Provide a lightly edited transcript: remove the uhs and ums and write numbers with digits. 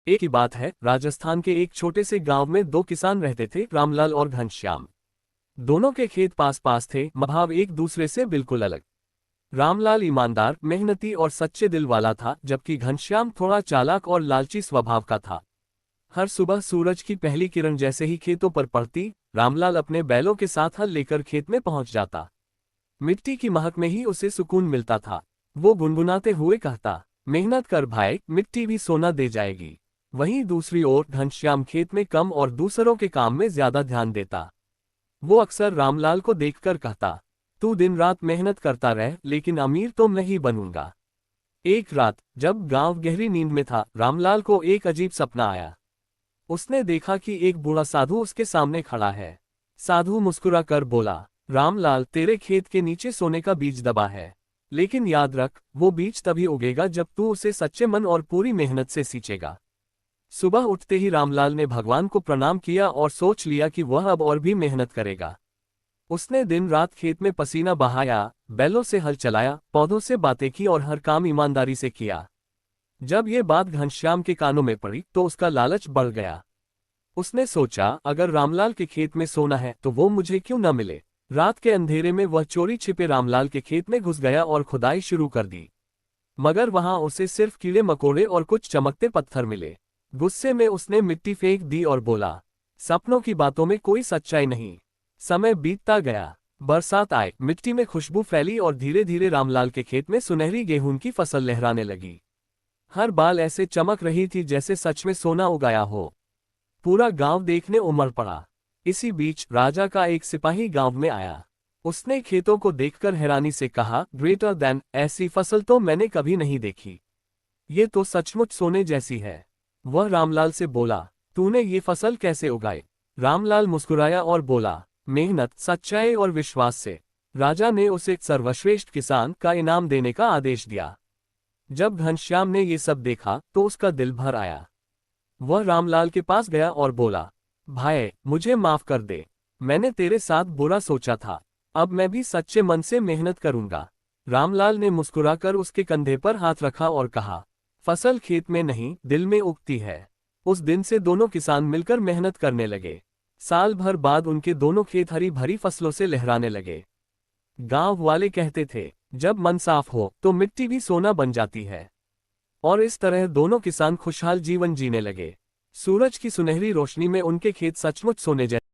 एक ही बात है, राजस्थान के एक छोटे से गांव में दो किसान रहते थे, रामलाल और घनश्याम। दोनों के खेत पास पास थे, भाव एक दूसरे से बिल्कुल अलग। रामलाल ईमानदार, मेहनती और सच्चे दिल वाला था, जबकि घनश्याम थोड़ा चालाक और लालची स्वभाव का था। हर सुबह सूरज की पहली किरण जैसे ही खेतों पर पड़ती, रामलाल अपने बैलों के साथ हल लेकर खेत में पहुंच जाता। मिट्टी की महक में ही उसे सुकून मिलता था। वो गुनगुनाते हुए कहता, मेहनत कर भाई, मिट्टी भी सोना दे जाएगी। वहीं दूसरी ओर घनश्याम खेत में कम और दूसरों के काम में ज्यादा ध्यान देता। वो अक्सर रामलाल को देखकर कहता, तू दिन रात मेहनत करता रह, लेकिन अमीर तो मैं ही बनूंगा। एक रात जब गांव गहरी नींद में था, रामलाल को एक अजीब सपना आया। उसने देखा कि एक बूढ़ा साधु उसके सामने खड़ा है। साधु मुस्कुरा कर बोला, रामलाल, तेरे खेत के नीचे सोने का बीज दबा है, लेकिन याद रख, वो बीज तभी उगेगा जब तू उसे सच्चे मन और पूरी मेहनत से सींचेगा। सुबह उठते ही रामलाल ने भगवान को प्रणाम किया और सोच लिया कि वह अब और भी मेहनत करेगा। उसने दिन रात खेत में पसीना बहाया, बैलों से हल चलाया, पौधों से बातें की और हर काम ईमानदारी से किया। जब ये बात घनश्याम के कानों में पड़ी तो उसका लालच बढ़ गया। उसने सोचा, अगर रामलाल के खेत में सोना है तो वो मुझे क्यों न मिले। रात के अंधेरे में वह चोरी छिपे रामलाल के खेत में घुस गया और खुदाई शुरू कर दी। मगर वहां उसे सिर्फ कीड़े मकोड़े और कुछ चमकते पत्थर मिले। गुस्से में उसने मिट्टी फेंक दी और बोला, सपनों की बातों में कोई सच्चाई नहीं। समय बीतता गया, बरसात आई, मिट्टी में खुशबू फैली और धीरे धीरे रामलाल के खेत में सुनहरी गेहूं की फसल लहराने लगी। हर बाल ऐसे चमक रही थी जैसे सच में सोना उगाया हो। पूरा गांव देखने उमड़ पड़ा। इसी बीच राजा का एक सिपाही गांव में आया। उसने खेतों को देखकर हैरानी से कहा, ग्रेटर देन, ऐसी फसल तो मैंने कभी नहीं देखी। ये तो सचमुच सोने जैसी है। वह रामलाल से बोला, तूने ये फसल कैसे उगाई? रामलाल मुस्कुराया और बोला, मेहनत, सच्चाई और विश्वास से। राजा ने उसे सर्वश्रेष्ठ किसान का इनाम देने का आदेश दिया। जब घनश्याम ने ये सब देखा तो उसका दिल भर आया। वह रामलाल के पास गया और बोला, भाई, मुझे माफ कर दे। मैंने तेरे साथ बुरा सोचा था। अब मैं भी सच्चे मन से मेहनत करूंगा। रामलाल ने मुस्कुराकर उसके कंधे पर हाथ रखा और कहा, फसल खेत में नहीं, दिल में उगती है। उस दिन से दोनों किसान मिलकर मेहनत करने लगे। साल भर बाद उनके दोनों खेत हरी भरी फसलों से लहराने लगे। गांव वाले कहते थे, जब मन साफ हो तो मिट्टी भी सोना बन जाती है। और इस तरह दोनों किसान खुशहाल जीवन जीने लगे। सूरज की सुनहरी रोशनी में उनके खेत सचमुच सोने जैसे